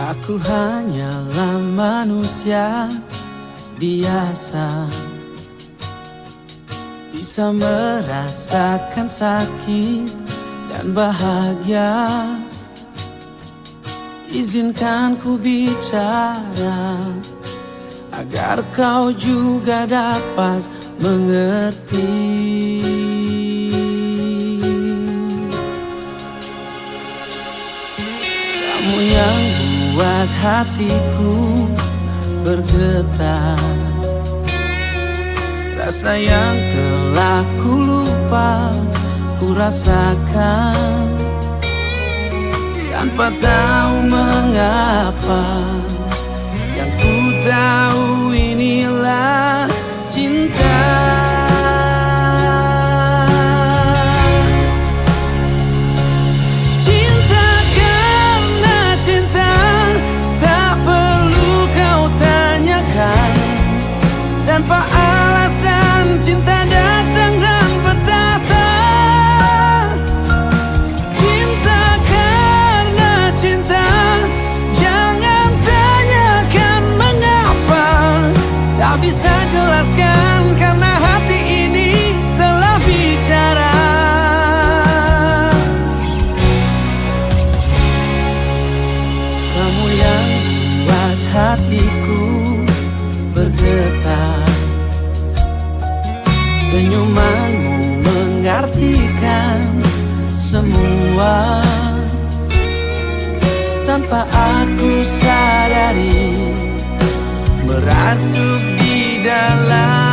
Aku hanyalah manusia biasa, bisa merasakan sakit dan bahagia. Izinkan ku bicara agar kau juga dapat mengerti. Kamu yang buat hatiku bergetar, rasa yang telah ku lupa ku rasakan tanpa tahu mengapa. Yang ku tahu inilah cinta. Cinta karena cinta, tak perlu kau tanyakan. Tanpa alasan cinta datang dan bertata. Cinta karena cinta, jangan tanyakan mengapa. Tak bisa jelaskan karena hati ini telah bicara. Kamu yang buat hatiku bergetar, senyumanmu mengartikan semua. Tanpa aku sadari, merasuk di dalam